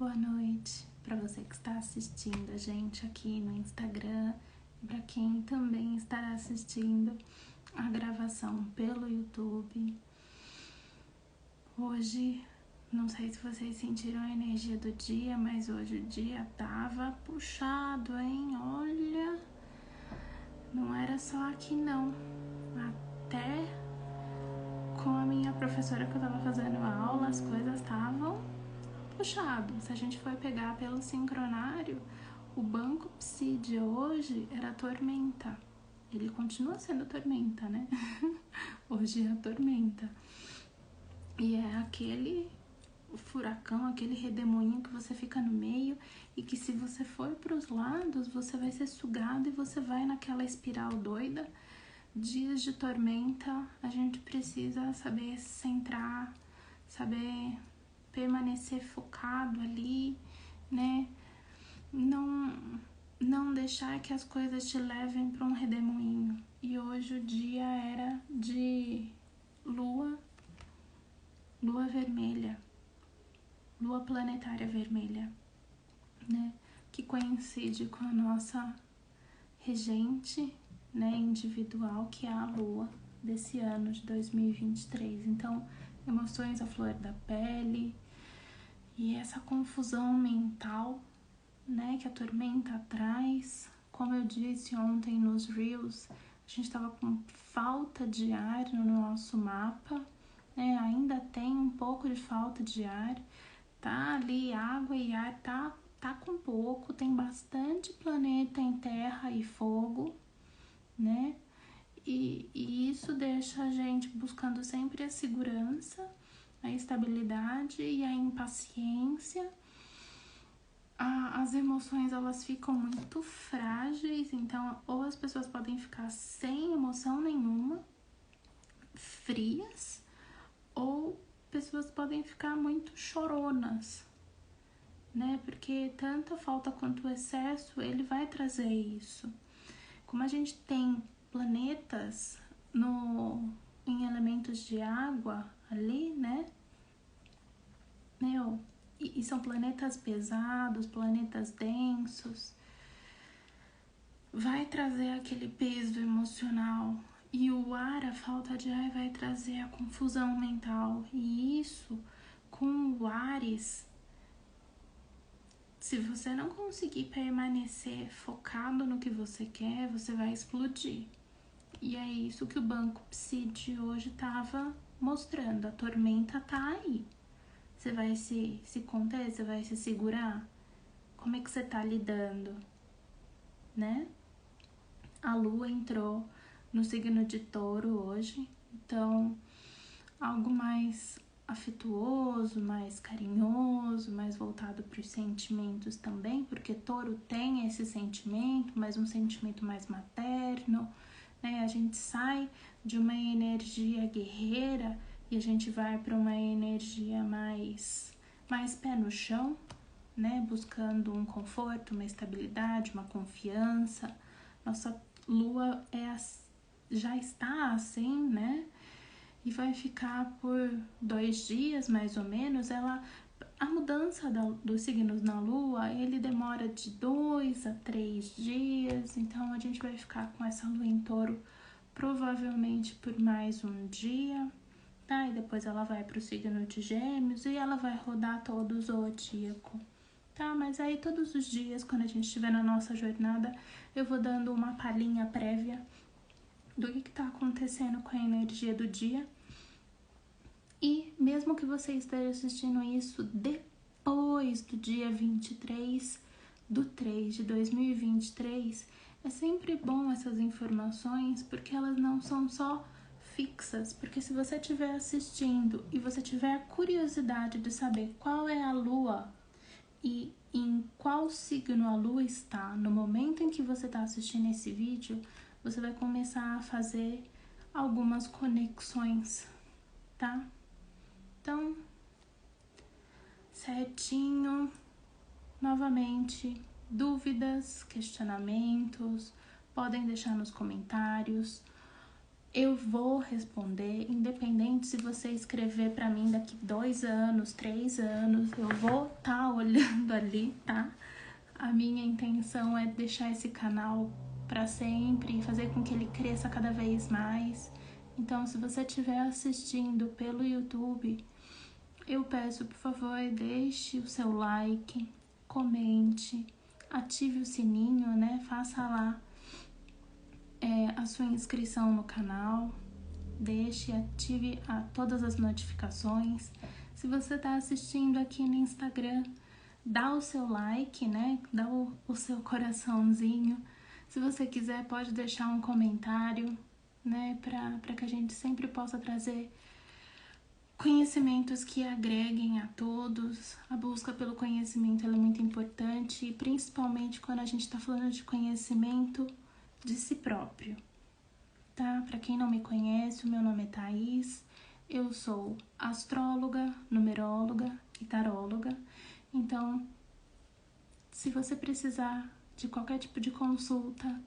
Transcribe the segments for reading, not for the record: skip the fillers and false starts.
boa noite para você que está assistindo a gente aqui no Instagram e para quem também estará assistindo a gravação pelo YouTube. Hoje, não sei se vocês sentiram a energia do dia, mas hoje o dia tava puxado, hein? Olha, não era só aqui não, até com a minha professora que eu tava fazendo a aula, as coisas estavam puxado. Se a gente for pegar pelo sincronário, o banco Psi de hoje era tormenta. Ele continua sendo tormenta, né? Hoje é a tormenta. E é aquele furacão, aquele redemoinho que você fica no meio e que se você for para os lados, você vai ser sugado e você vai naquela espiral doida. Dias de tormenta, a gente precisa saber se centrar, saber permanecer focado ali, né? Não deixar que as coisas te levem para um redemoinho. E hoje o dia era de lua vermelha, lua planetária vermelha, né? Que coincide com a nossa regente, né, individual, que é a lua desse ano de 2023. Então, emoções à flor da pele e essa confusão mental, né, que a tormenta traz. Como eu disse ontem nos Reels, a gente estava com falta de ar no nosso mapa, né, ainda tem um pouco de falta de ar, tá ali água e ar, tá com pouco, tem bastante planeta em terra e fogo, né, e isso deixa a gente buscando sempre a segurança, a estabilidade e a impaciência. As emoções, elas ficam muito frágeis, então ou as pessoas podem ficar sem emoção nenhuma, frias, ou pessoas podem ficar muito choronas, né? Porque tanto a falta quanto o excesso, ele vai trazer isso. Como a gente tem planetas em elementos de água ali, né? E são planetas pesados, planetas densos, vai trazer aquele peso emocional. E o ar, a falta de ar, vai trazer a confusão mental. E isso, com o Áries, se você não conseguir permanecer focado no que você quer, você vai explodir. E é isso que o banco Psi de hoje estava mostrando. A tormenta tá aí. Você vai se conter? Você vai se segurar? Como é que você tá lidando? Né? A lua entrou no signo de Touro hoje, então algo mais afetuoso, mais carinhoso, mais voltado para os sentimentos também, porque Touro tem esse sentimento, mas um sentimento mais materno, né? A gente sai de uma energia guerreira e a gente vai para uma energia mais pé no chão, né? Buscando um conforto, uma estabilidade, uma confiança. Nossa lua já está assim, né? E vai ficar por 2 dias, mais ou menos. A mudança dos signos na lua, ele demora de 2 a 3 dias. Então, a gente vai ficar com essa lua em Touro provavelmente por mais um dia, tá? E depois ela vai para o signo de Gêmeos e ela vai rodar todo o zodíaco, tá? Mas aí todos os dias, quando a gente estiver na nossa jornada, eu vou dando uma palhinha prévia do que tá acontecendo com a energia do dia. E mesmo que você esteja assistindo isso depois do dia 23/3 de 2023, é sempre bom essas informações, porque elas não são só fixas. Porque se você estiver assistindo e você tiver curiosidade de saber qual é a lua e em qual signo a lua está no momento em que você está assistindo esse vídeo, você vai começar a fazer algumas conexões, tá? Então, certinho, novamente, dúvidas, questionamentos, podem deixar nos comentários. eu vou responder, independente se você escrever para mim daqui 2 anos, 3 anos, eu vou estar olhando ali, tá? A minha intenção é deixar esse canal para sempre e fazer com que ele cresça cada vez mais. Então, se você estiver assistindo pelo YouTube, eu peço, por favor, deixe o seu like, comente, ative o sininho, né? Faça lá a sua inscrição no canal, deixe, ative todas as notificações. Se você está assistindo aqui no Instagram, dá o seu like, né? Dá o seu coraçãozinho. Se você quiser, pode deixar um comentário, né? Para que a gente sempre possa trazer conhecimentos que agreguem a todos. A busca pelo conhecimento ela é muito importante, e principalmente quando a gente está falando de conhecimento de si próprio, tá? Para quem não me conhece, o meu nome é Thaís, eu sou astróloga, numeróloga e taróloga. Então, se você precisar de qualquer tipo de consulta,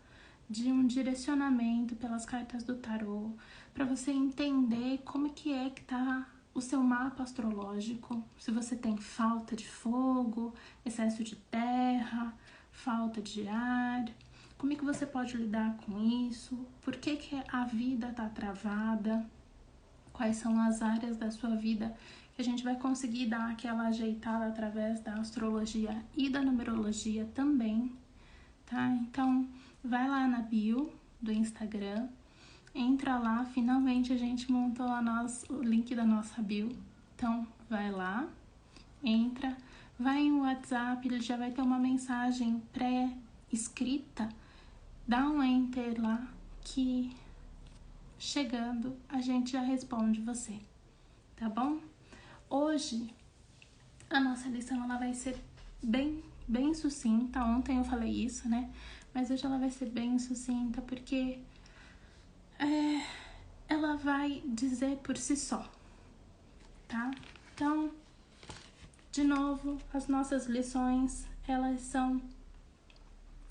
de um direcionamento pelas cartas do tarô, para você entender como que tá o seu mapa astrológico, se você tem falta de fogo, excesso de terra, falta de ar, como é que você pode lidar com isso, por que a vida está travada, quais são as áreas da sua vida que a gente vai conseguir dar aquela ajeitada através da astrologia e da numerologia também, tá? Então, vai lá na bio do Instagram, entra lá, finalmente a gente montou o link da nossa bio. Então, vai lá, entra, vai em WhatsApp, ele já vai ter uma mensagem pré-escrita, dá um enter lá que chegando a gente já responde você, tá bom? Hoje a nossa lição ela vai ser bem sucinta. Ontem eu falei isso, né? Mas hoje ela vai ser bem sucinta porque ela vai dizer por si só, tá? Então, de novo, as nossas lições, elas são...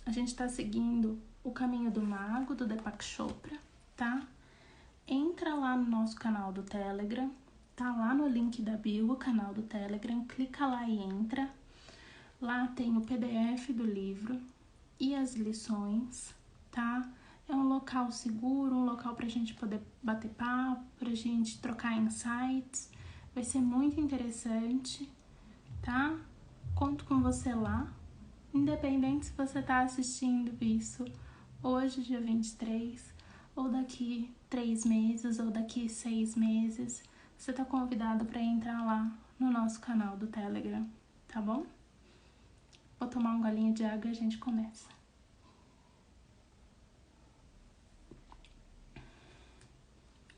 A gente tá seguindo o caminho do mago, do Deepak Chopra, tá? Entra lá no nosso canal do Telegram, tá lá no link da bio, o canal do Telegram, clica lá e entra. Lá tem o PDF do livro e as lições, tá? É um local seguro, um local pra gente poder bater papo, pra gente trocar insights. Vai ser muito interessante, tá? Conto com você lá. Independente se você tá assistindo isso hoje, dia 23, ou daqui 3 meses, ou daqui 6 meses, você tá convidado para entrar lá no nosso canal do Telegram, tá bom? Vou tomar um golinho de água e a gente começa.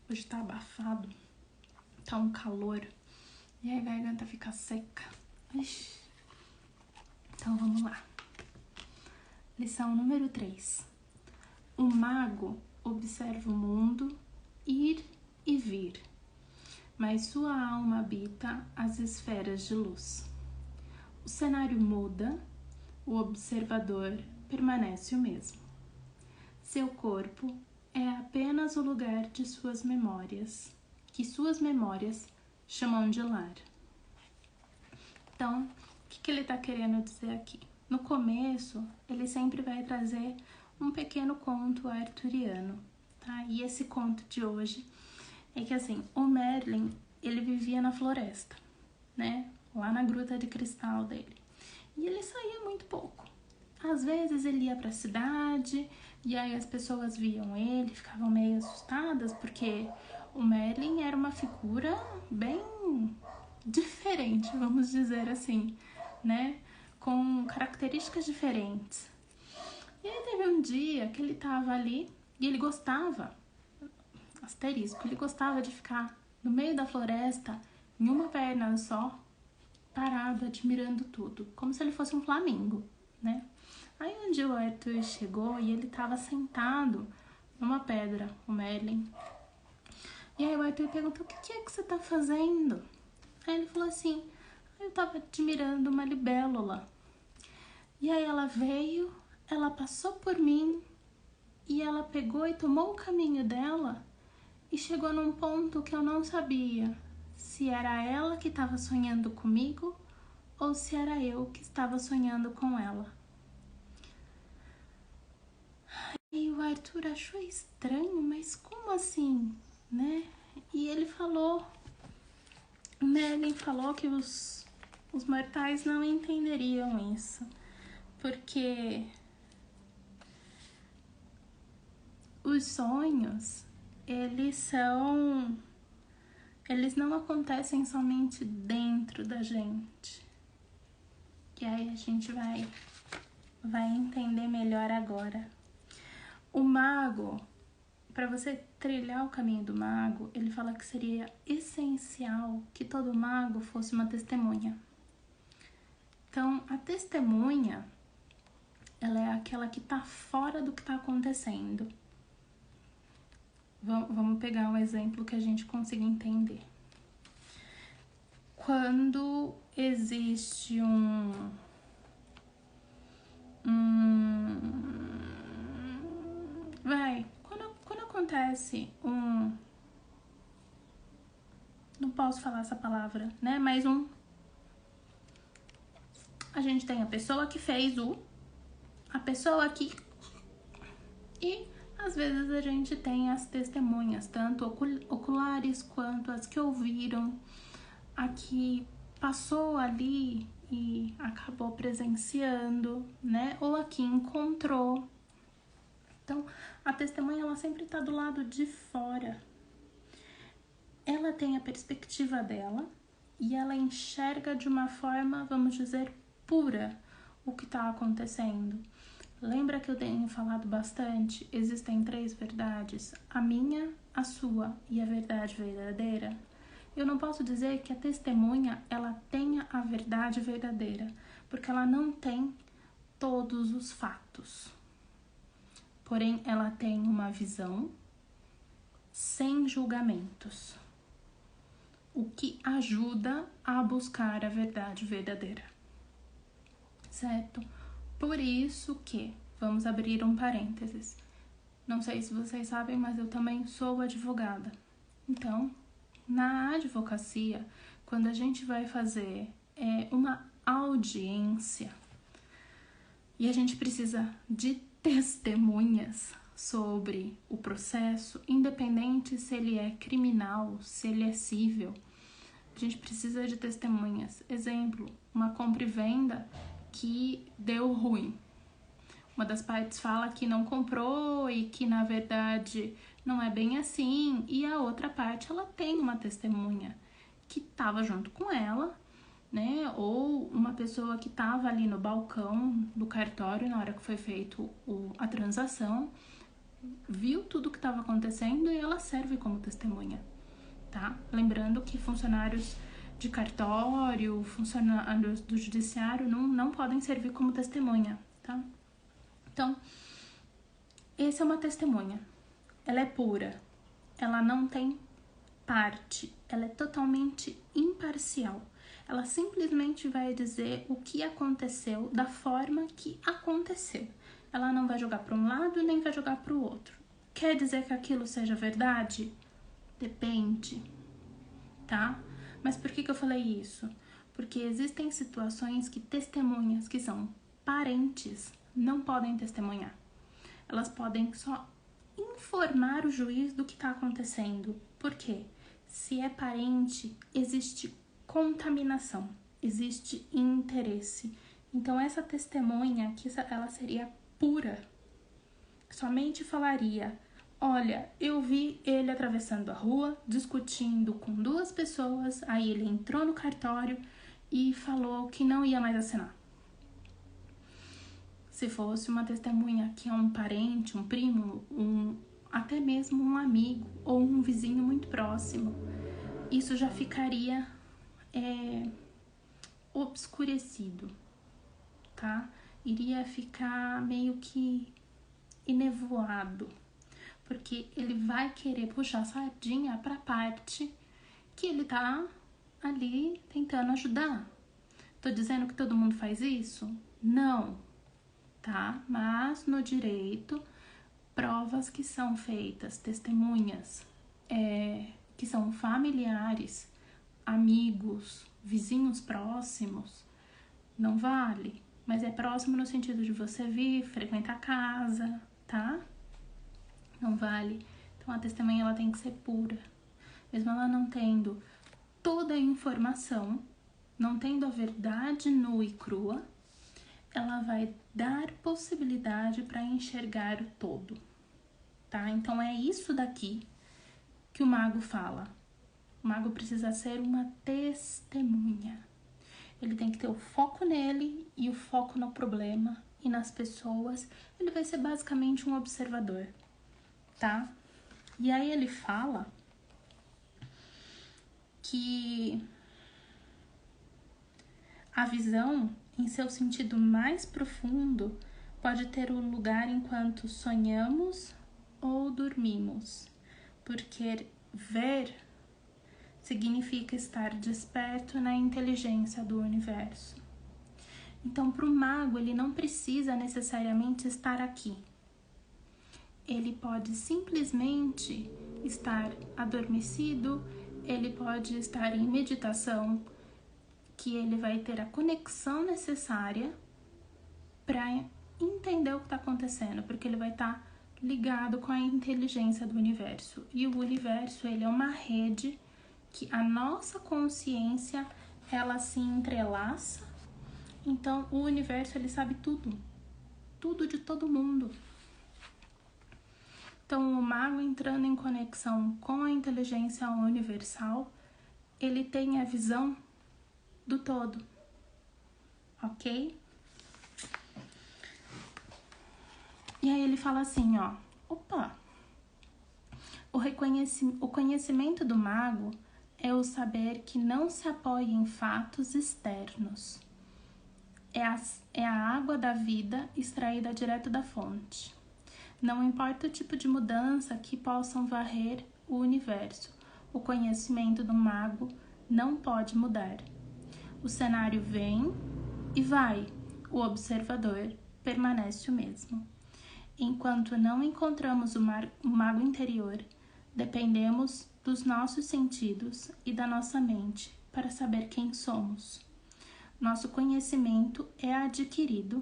Hoje tá abafado, tá um calor, e aí a garganta fica seca. Ixi. Então vamos lá. Lição número 3. O mago observa o mundo ir e vir, mas sua alma habita as esferas de luz. O cenário muda, o observador permanece o mesmo. Seu corpo é apenas o lugar de suas memórias, que suas memórias chamam de lar. Então, o que ele está querendo dizer aqui? No começo, ele sempre vai trazer um pequeno conto arturiano, tá? E esse conto de hoje é que, assim, o Merlin, ele vivia na floresta, né? Lá na gruta de cristal dele. E ele saía muito pouco. Às vezes ele ia para a cidade e aí as pessoas viam ele, ficavam meio assustadas porque o Merlin era uma figura bem diferente, vamos dizer assim, né? Com características diferentes. E aí teve um dia que ele tava ali e ele gostava, asterisco, ele gostava de ficar no meio da floresta, em uma perna só, parado, admirando tudo, como se ele fosse um flamingo, né? Aí um dia o Arthur chegou e ele tava sentado numa pedra, o Merlin. E aí o Arthur perguntou, o que é que você tá fazendo? Aí ele falou assim, eu tava admirando uma libélula. E aí ela veio, ela passou por mim e ela pegou e tomou o caminho dela E chegou num ponto que eu não sabia se era ela que estava sonhando comigo ou se era eu que estava sonhando com ela. E o Arthur achou estranho, mas como assim, né? E ele falou, Merlin falou que os mortais não entenderiam isso, porque os sonhos, eles não acontecem somente dentro da gente. Que aí a gente vai entender melhor agora. O mago, para você trilhar o caminho do mago, ele fala que seria essencial que todo mago fosse uma testemunha. Então, a testemunha, ela é aquela que tá fora do que tá acontecendo. Vamos pegar um exemplo que a gente consiga entender. Quando existe quando acontece não posso falar essa palavra, né? Mas a gente tem a pessoa que fez a pessoa que, e às vezes a gente tem as testemunhas, tanto oculares quanto as que ouviram, a que passou ali e acabou presenciando, né? Ou a que encontrou. Então, a testemunha, ela sempre está do lado de fora. Ela tem a perspectiva dela e ela enxerga de uma forma, vamos dizer, pura o que está acontecendo. Lembra que eu tenho falado bastante? Existem 3 verdades: a minha, a sua e a verdade verdadeira. Eu não posso dizer que a testemunha, ela tenha a verdade verdadeira, porque ela não tem todos os fatos. Porém, ela tem uma visão sem julgamentos, o que ajuda a buscar a verdade verdadeira, certo? Por isso que, vamos abrir um parênteses, não sei se vocês sabem, mas eu também sou advogada. Então, na advocacia, quando a gente vai fazer uma audiência e a gente precisa de testemunhas sobre o processo, independente se ele é criminal, se ele é cível, a gente precisa de testemunhas. Exemplo, uma compra e venda que deu ruim. Uma das partes fala que não comprou e que, na verdade, não é bem assim. E a outra parte, ela tem uma testemunha que estava junto com ela, né? Ou uma pessoa que estava ali no balcão do cartório na hora que foi feito a transação, viu tudo o que estava acontecendo e ela serve como testemunha, tá? Lembrando que funcionários de cartório, funcionários do judiciário não podem servir como testemunha, tá? Então, essa é uma testemunha. Ela é pura, ela não tem parte, ela é totalmente imparcial. Ela simplesmente vai dizer o que aconteceu da forma que aconteceu. Ela não vai jogar para um lado nem vai jogar para o outro. Quer dizer que aquilo seja verdade? Depende, tá? Mas por que eu falei isso? Porque existem situações que testemunhas que são parentes não podem testemunhar. Elas podem só informar o juiz do que está acontecendo. Por quê? Se é parente, existe contaminação, existe interesse. Então, essa testemunha aqui, ela seria pura. Somente falaria: olha, eu vi ele atravessando a rua, discutindo com 2 pessoas, aí ele entrou no cartório e falou que não ia mais assinar. Se fosse uma testemunha que é um parente, um primo, até mesmo um amigo ou um vizinho muito próximo, isso já ficaria obscurecido, tá? Iria ficar meio que enevoado, porque ele vai querer puxar a sardinha para a parte que ele tá ali tentando ajudar. Tô dizendo que todo mundo faz isso? Não, tá? Mas no direito, provas que são feitas, testemunhas, que são familiares, amigos, vizinhos próximos, não vale. Mas é próximo no sentido de você vir, frequentar a casa, tá? Não vale. Então a testemunha ela tem que ser pura. Mesmo ela não tendo toda a informação, não tendo a verdade nua e crua, ela vai dar possibilidade para enxergar o todo, tá? Então é isso daqui que o mago fala. O mago precisa ser uma testemunha. Ele tem que ter o foco nele e o foco no problema e nas pessoas. Ele vai ser basicamente um observador, tá? E aí ele fala que a visão, em seu sentido mais profundo, pode ter um lugar enquanto sonhamos ou dormimos, porque ver significa estar desperto na inteligência do universo. Então, para o mago, ele não precisa necessariamente estar aqui. Ele pode simplesmente estar adormecido, ele pode estar em meditação, que ele vai ter a conexão necessária para entender o que está acontecendo, porque ele vai estar ligado com a inteligência do universo. E o universo, ele é uma rede que a nossa consciência, ela se entrelaça. Então, o universo, ele sabe tudo. Tudo de todo mundo. Então, o mago entrando em conexão com a inteligência universal, ele tem a visão do todo. Ok? E aí ele fala assim, ó. Opa! O conhecimento do mago é o saber que não se apoia em fatos externos. É a água da vida extraída direto da fonte. Não importa o tipo de mudança que possam varrer o universo, o conhecimento do mago não pode mudar. O cenário vem e vai, o observador permanece o mesmo. Enquanto não encontramos o mago interior, dependemos dos nossos sentidos e da nossa mente para saber quem somos. Nosso conhecimento é adquirido.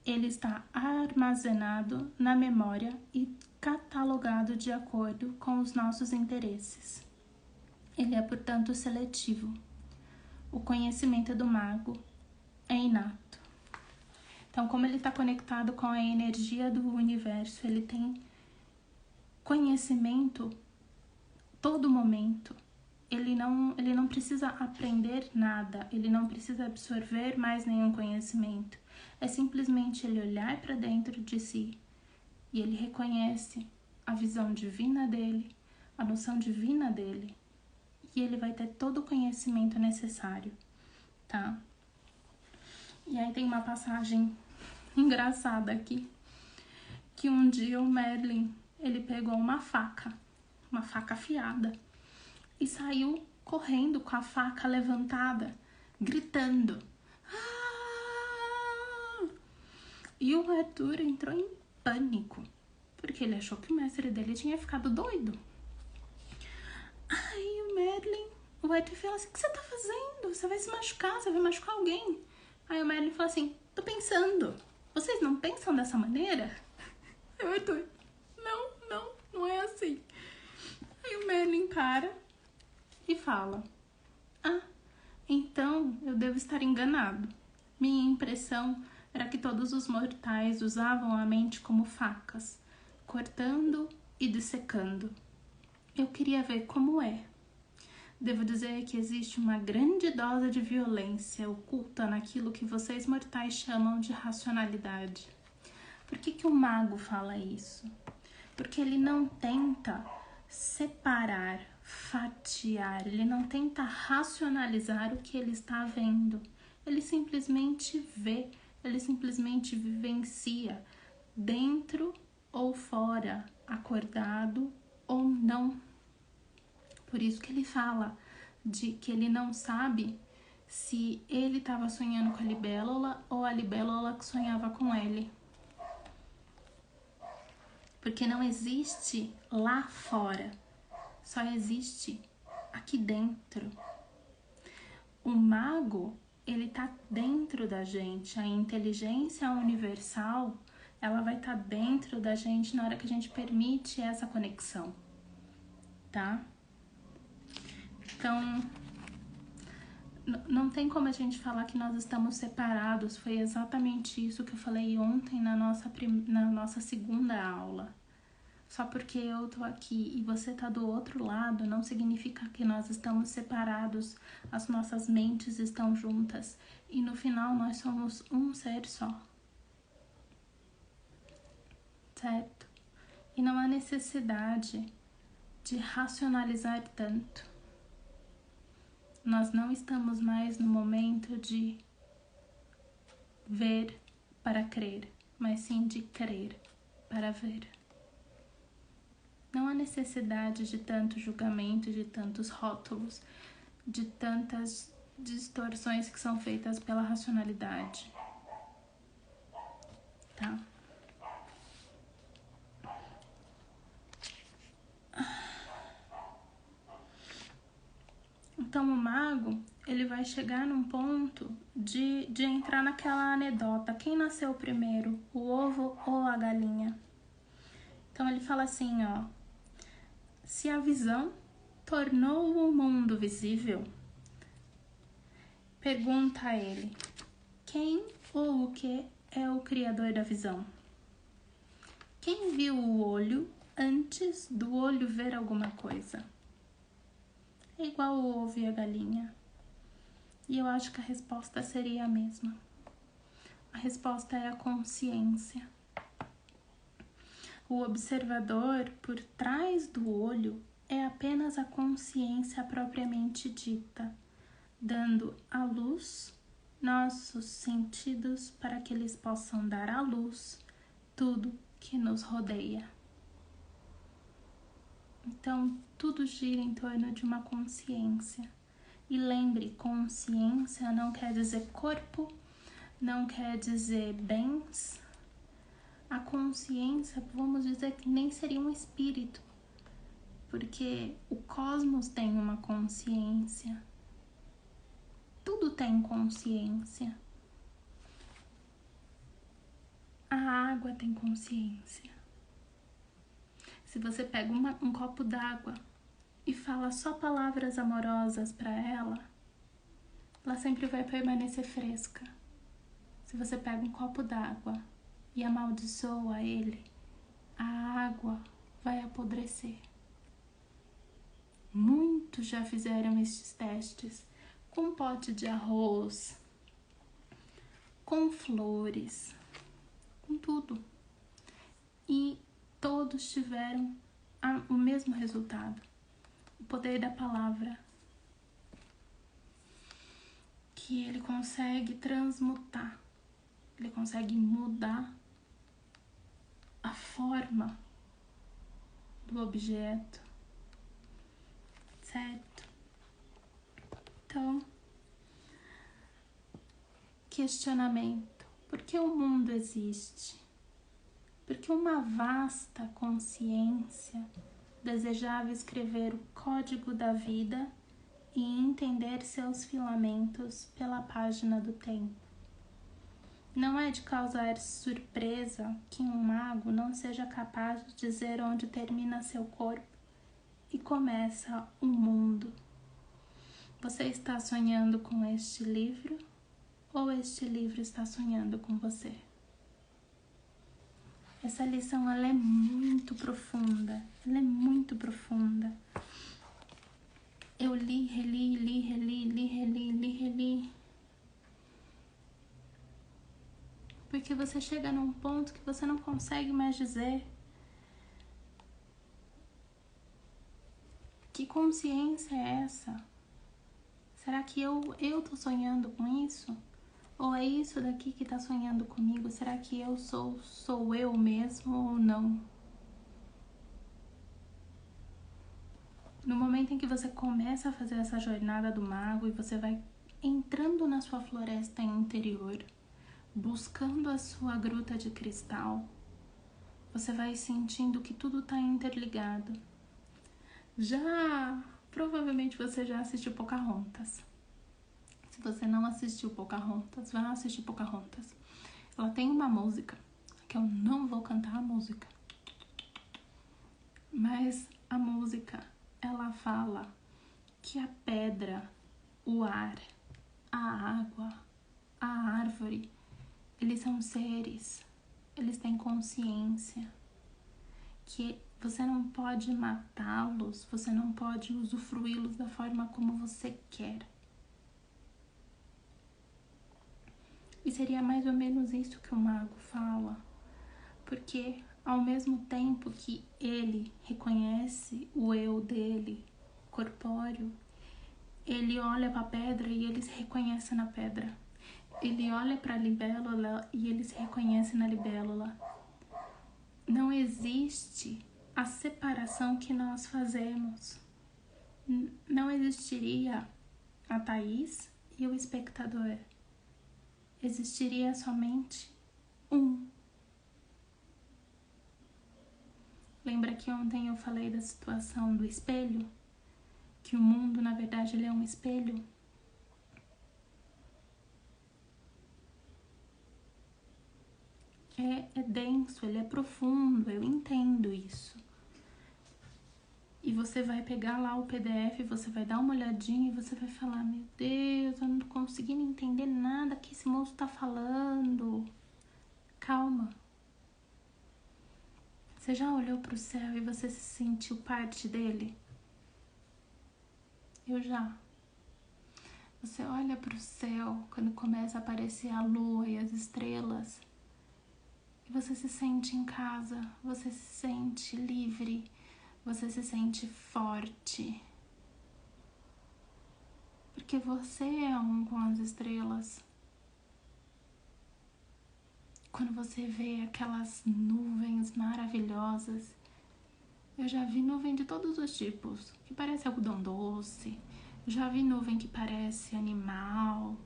Ele está armazenado na memória e catalogado de acordo com os nossos interesses. Ele é, portanto, seletivo. O conhecimento do mago é inato. Então, como ele está conectado com a energia do universo, ele tem conhecimento todo momento. Ele não precisa aprender nada, ele não precisa absorver mais nenhum conhecimento. É simplesmente ele olhar para dentro de si e ele reconhece a visão divina dele, a noção divina dele, e ele vai ter todo o conhecimento necessário, tá? E aí tem uma passagem engraçada aqui, que um dia o Merlin, ele pegou uma faca afiada, e saiu correndo com a faca levantada, gritando. Ah! E o Arthur entrou em pânico, porque ele achou que o mestre dele tinha ficado doido. Aí o Arthur falou assim, o que você tá fazendo? Você vai se machucar, você vai machucar alguém. Aí o Merlin falou assim, tô pensando. Vocês não pensam dessa maneira? Aí o Arthur, não é assim. Aí o Merlin para e fala, então eu devo estar enganado. Minha impressão era que todos os mortais usavam a mente como facas, cortando e dissecando. Eu queria ver como é. Devo dizer que existe uma grande dose de violência oculta naquilo que vocês mortais chamam de racionalidade. Por que o mago fala isso? Porque ele não tenta separar, fatiar, ele não tenta racionalizar o que ele está vendo. Ele simplesmente vê, ele simplesmente vivencia, dentro ou fora, acordado ou não. Por isso que ele fala de que ele não sabe se ele estava sonhando com a libélula ou a libélula que sonhava com ele. Porque não existe lá fora, só existe aqui dentro. O mago, ele tá dentro da gente. A inteligência universal, ela vai estar dentro da gente na hora que a gente permite essa conexão, tá? Então, não tem como a gente falar que nós estamos separados. Foi exatamente isso que eu falei ontem na nossa segunda aula. Só porque eu tô aqui e você tá do outro lado, não significa que nós estamos separados. As nossas mentes estão juntas. E no final nós somos um ser só. Certo? E não há necessidade de racionalizar tanto. Nós não estamos mais no momento de ver para crer, mas sim de crer para ver. Não há necessidade de tanto julgamento, de tantos rótulos, de tantas distorções que são feitas pela racionalidade. Tá? Então o mago, ele vai chegar num ponto de entrar naquela anedota. Quem nasceu primeiro, o ovo ou a galinha? Então ele fala assim, ó. Se a visão tornou o mundo visível, pergunta a ele, quem ou o que é o criador da visão? Quem viu o olho antes do olho ver alguma coisa? É igual o ovo e a galinha. E eu acho que a resposta seria a mesma. A resposta é a consciência. O observador por trás do olho é apenas a consciência propriamente dita, dando à luz nossos sentidos para que eles possam dar à luz tudo que nos rodeia. Então, tudo gira em torno de uma consciência. E lembre, consciência não quer dizer corpo, não quer dizer bens. A consciência, vamos dizer que nem seria um espírito, porque o cosmos tem uma consciência. Tudo tem consciência. A água tem consciência. Se você pega um copo d'água e fala só palavras amorosas para ela sempre vai permanecer fresca. Se você pega um copo d'água e amaldiçoa ele, a água vai apodrecer. Muitos já fizeram estes testes com pote de arroz, com flores, com tudo. E todos tiveram o mesmo resultado. O poder da palavra. Que ele consegue transmutar. Ele consegue mudar a forma do objeto. Certo? Então, questionamento. Por que o mundo existe? Porque uma vasta consciência desejava escrever o código da vida e entender seus filamentos pela página do tempo. Não é de causar surpresa que um mago não seja capaz de dizer onde termina seu corpo e começa o mundo. Você está sonhando com este livro ou este livro está sonhando com você? Essa lição ela é muito profunda, ela é muito profunda. Eu reli. Porque você chega num ponto que você não consegue mais dizer. Que consciência é essa? Será que eu tô sonhando com isso? Ou é isso daqui que tá sonhando comigo? Será que eu sou eu mesmo ou não? No momento em que você começa a fazer essa jornada do mago e você vai entrando na sua floresta interior, buscando a sua gruta de cristal, você vai sentindo que tudo tá interligado. Provavelmente você já assistiu Pocahontas. Se você não assistiu Pocahontas, vá assistir Pocahontas. Ela tem uma música, que eu não vou cantar a música, mas a música, ela fala que a pedra, o ar, a água, a árvore, eles são seres, eles têm consciência, que você não pode matá-los, você não pode usufruí-los da forma como você quer. E seria mais ou menos isso que o mago fala, porque ao mesmo tempo que ele reconhece o eu dele, corpóreo, ele olha para a pedra e ele se reconhece na pedra. Ele olha para a libélula e ele se reconhece na libélula. Não existe a separação que nós fazemos. Não existiria a Thaís e o espectador. Existiria somente um. Lembra que ontem eu falei da situação do espelho? Que o mundo, na verdade, ele é um espelho? É denso, ele é profundo, eu entendo isso. E você vai pegar lá o PDF, você vai dar uma olhadinha e você vai falar: meu Deus, eu não tô conseguindo entender nada que esse moço tá falando. Calma. Você já olhou pro céu e você se sentiu parte dele? Eu já. Você olha pro céu quando começa a aparecer a lua e as estrelas e você se sente em casa, você se sente livre. Você se sente forte, porque você é um com as estrelas. Quando você vê aquelas nuvens maravilhosas, eu já vi nuvem de todos os tipos, que parece algodão doce, já vi nuvem que parece animal,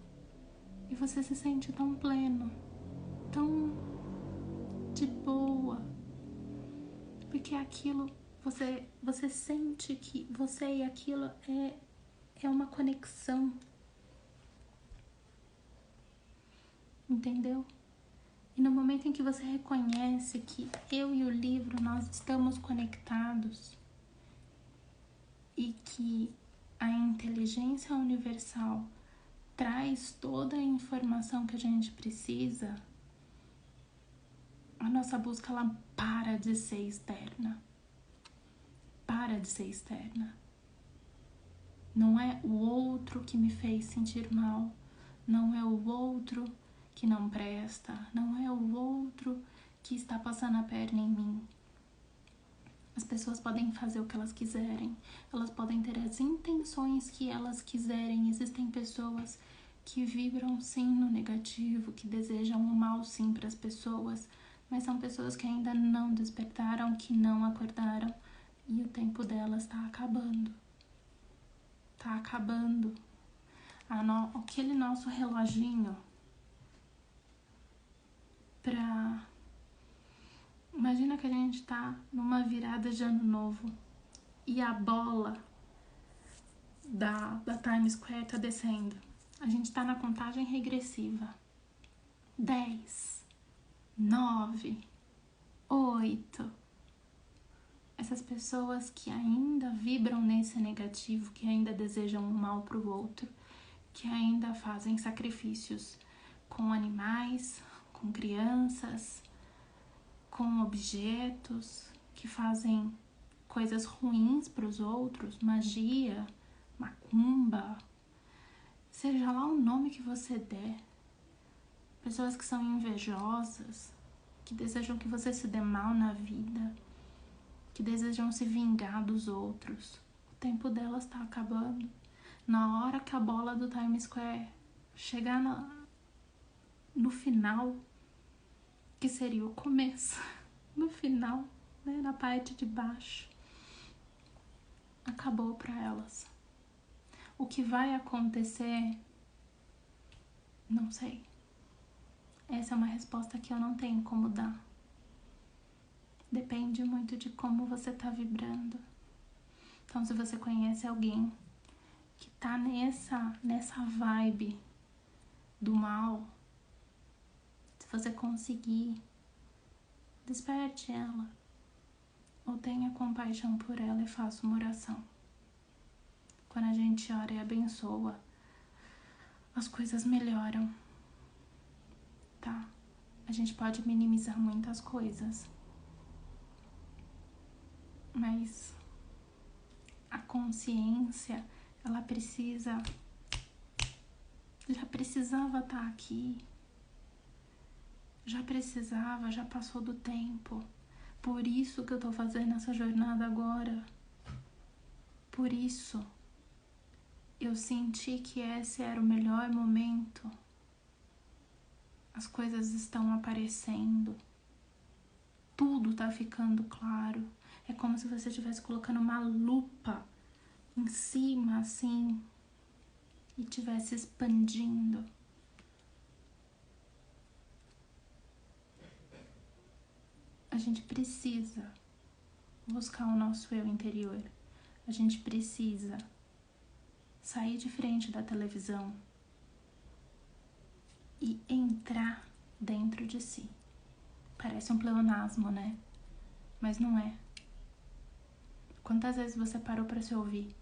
e você se sente tão pleno, tão de boa, porque aquilo... Você sente que você e aquilo é uma conexão. Entendeu? E no momento em que você reconhece que eu e o livro, nós estamos conectados e que a inteligência universal traz toda a informação que a gente precisa, a nossa busca, ela para de ser externa. Para de ser externa. Não é o outro que me fez sentir mal, não é o outro que não presta, não é o outro que está passando a perna em mim. As pessoas podem fazer o que elas quiserem, elas podem ter as intenções que elas quiserem. Existem pessoas que vibram sim no negativo, que desejam o mal sim para as pessoas, mas são pessoas que ainda não despertaram, que não acordaram, e o tempo delas está acabando. Tá acabando. Aquele nosso reloginho Imagina que a gente tá numa virada de ano novo e a bola da Times Square tá descendo. A gente tá na contagem regressiva. 10, 9, 8. Essas pessoas que ainda vibram nesse negativo, que ainda desejam o mal pro outro, que ainda fazem sacrifícios com animais, com crianças, com objetos, que fazem coisas ruins para os outros, magia, macumba, seja lá o nome que você der. Pessoas que são invejosas, que desejam que você se dê mal na vida, que desejam se vingar dos outros. O tempo delas está acabando. Na hora que a bola do Times Square chegar no final, que seria o começo, no final, né, na parte de baixo, acabou para elas. O que vai acontecer, não sei. Essa é uma resposta que eu não tenho como dar. Depende muito de como você tá vibrando. Então, se você conhece alguém que tá nessa vibe do mal, se você conseguir, desperte ela. Ou tenha compaixão por ela e faça uma oração. Quando a gente ora e abençoa, as coisas melhoram, tá? A gente pode minimizar muitas coisas, mas a consciência, ela já precisava estar aqui, já passou do tempo. Por isso que eu tô fazendo essa jornada agora. Por isso eu senti que esse era o melhor momento. As coisas estão aparecendo. Tudo tá ficando claro. É como se você estivesse colocando uma lupa em cima, assim, e estivesse expandindo. A gente precisa buscar o nosso eu interior. A gente precisa sair de frente da televisão e entrar dentro de si. Parece um pleonasmo, né? Mas não é. Quantas vezes você parou pra se ouvir?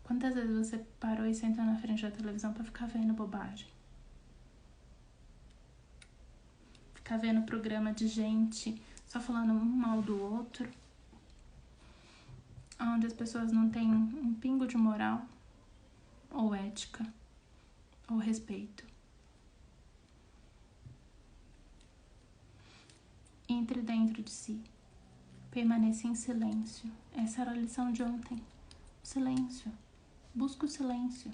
Quantas vezes você parou e sentou na frente da televisão pra ficar vendo bobagem? Ficar vendo programa de gente só falando um mal do outro, onde as pessoas não têm um pingo de moral, ou ética, ou respeito. Entre dentro de si. Permaneça em silêncio. Essa era a lição de ontem. Silêncio. Busca o silêncio.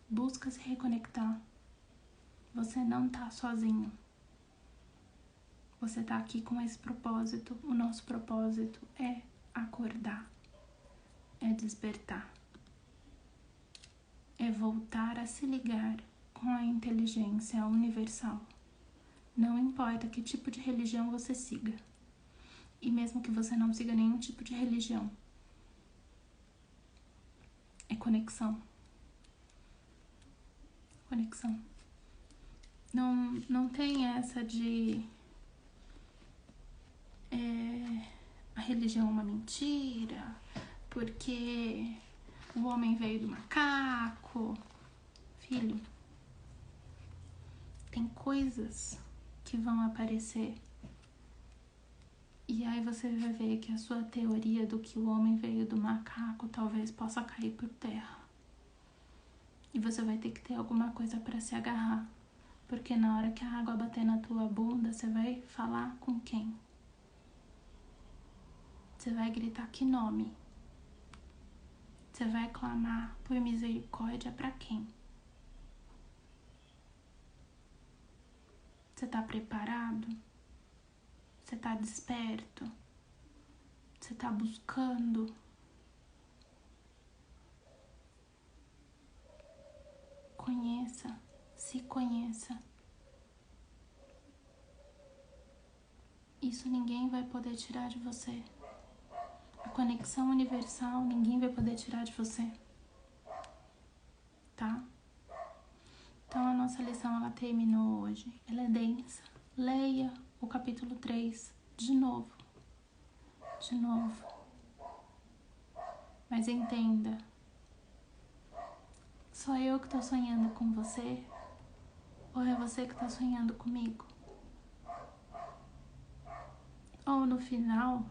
Busca se reconectar. Você não tá sozinho. Você tá aqui com esse propósito. O nosso propósito é acordar. É despertar. É voltar a se ligar com a inteligência universal. Não importa que tipo de religião você siga. E mesmo que você não siga nenhum tipo de religião. É conexão. Conexão. Não tem essa de... a religião é uma mentira, porque o homem veio do macaco. Filho, tem coisas que vão aparecer. E aí você vai ver que a sua teoria do que o homem veio do macaco talvez possa cair por terra. E você vai ter que ter alguma coisa para se agarrar. Porque na hora que a água bater na tua bunda, você vai falar com quem? Você vai gritar que nome? Você vai clamar por misericórdia para quem? Você tá preparado? Você tá desperto? Você tá buscando? Conheça, se conheça. Isso ninguém vai poder tirar de você. A conexão universal ninguém vai poder tirar de você. Tá? Então a nossa lição ela terminou hoje. Ela é densa. Leia o capítulo 3 de novo. De novo. Mas entenda. Sou eu que tô sonhando com você? Ou é você que tá sonhando comigo? Ou no final,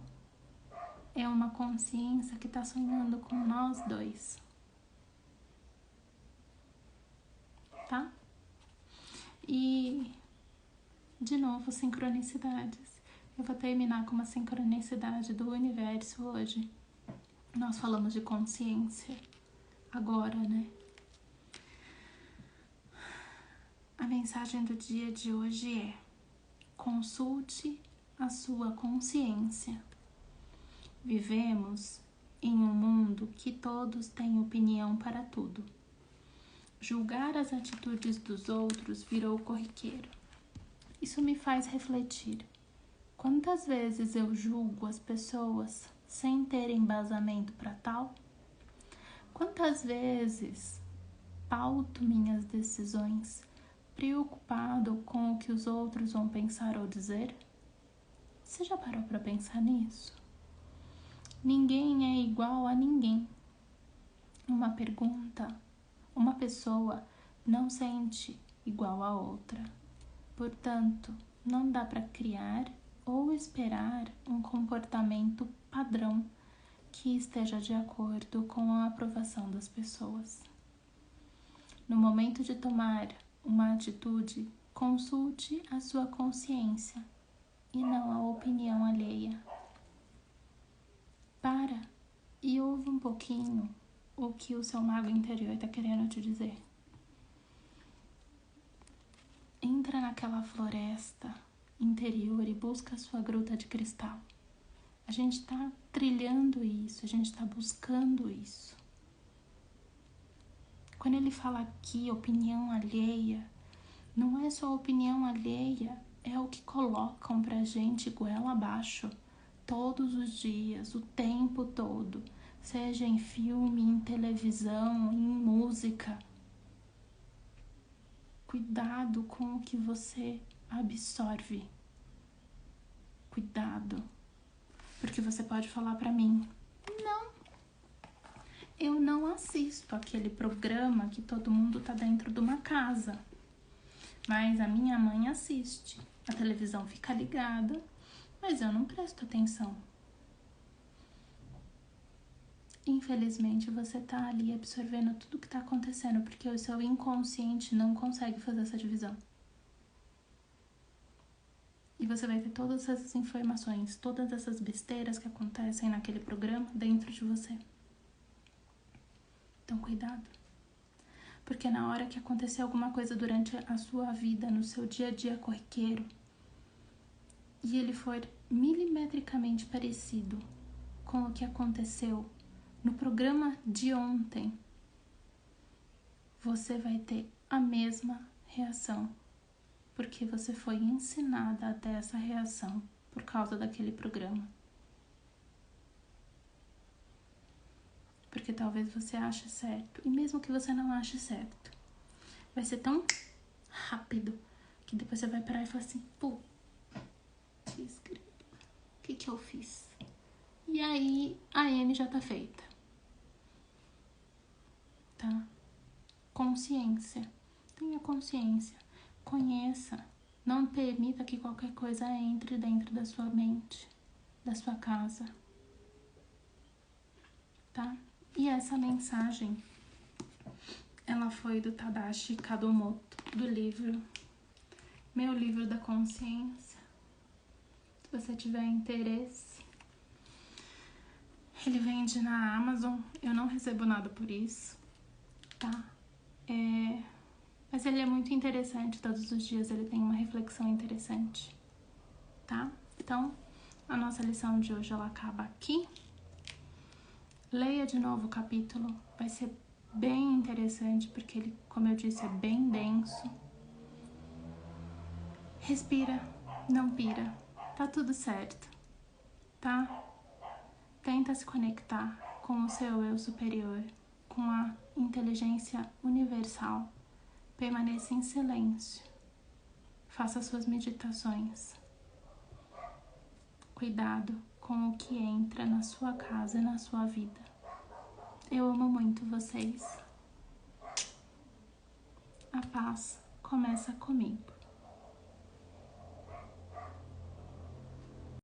é uma consciência que tá sonhando com nós dois? Tá? E, de novo, sincronicidades. Eu vou terminar com uma sincronicidade do universo hoje. Nós falamos de consciência agora, né? A mensagem do dia de hoje é: consulte a sua consciência. Vivemos em um mundo que todos têm opinião para tudo. Julgar as atitudes dos outros virou corriqueiro. Isso me faz refletir. Quantas vezes eu julgo as pessoas sem ter embasamento para tal? Quantas vezes pauto minhas decisões preocupado com o que os outros vão pensar ou dizer? Você já parou para pensar nisso? Ninguém é igual a ninguém. Uma pergunta, uma pessoa não sente igual a outra. Portanto, não dá para criar ou esperar um comportamento padrão que esteja de acordo com a aprovação das pessoas. No momento de tomar uma atitude, consulte a sua consciência e não a opinião alheia. Para e ouve um pouquinho o que o seu mago interior está querendo te dizer. Entra naquela floresta interior e busca a sua gruta de cristal. A gente está trilhando isso, a gente está buscando isso. Quando ele fala aqui opinião alheia, não é só opinião alheia, é o que colocam pra gente goela abaixo todos os dias, o tempo todo, seja em filme, em televisão, em música. Cuidado com o que você absorve. Cuidado. Porque você pode falar pra mim, não, eu não assisto aquele programa que todo mundo tá dentro de uma casa. Mas a minha mãe assiste. A televisão fica ligada, mas eu não presto atenção. Infelizmente, você tá ali absorvendo tudo que tá acontecendo, porque o seu inconsciente não consegue fazer essa divisão. E você vai ter todas essas informações, todas essas besteiras que acontecem naquele programa dentro de você. Então, cuidado. Porque na hora que acontecer alguma coisa durante a sua vida, no seu dia a dia corriqueiro, e ele for milimetricamente parecido com o que aconteceu no programa de ontem, você vai ter a mesma reação, porque você foi ensinada a ter essa reação por causa daquele programa. Porque talvez você ache certo, e mesmo que você não ache certo, vai ser tão rápido que depois você vai parar e falar assim, pô, o que eu fiz? E aí a M já tá feita. Tá? Consciência. Tenha consciência. Conheça. Não permita que qualquer coisa entre dentro da sua mente, da sua casa. Tá? E essa mensagem, ela foi do Tadashi Kadomoto, do livro Meu Livro da Consciência. Se você tiver interesse, ele vende na Amazon. Eu não recebo nada por isso, tá? Mas ele é muito interessante. Todos os dias ele tem uma reflexão interessante, tá? Então, a nossa lição de hoje, ela acaba aqui. Leia de novo o capítulo. Vai ser bem interessante, porque ele, como eu disse, é bem denso. Respira, não pira. Tá tudo certo, tá? Tenta se conectar com o seu eu superior, com a inteligência universal. Permaneça em silêncio. Faça suas meditações. Cuidado com o que entra na sua casa e na sua vida. Eu amo muito vocês. A paz começa comigo.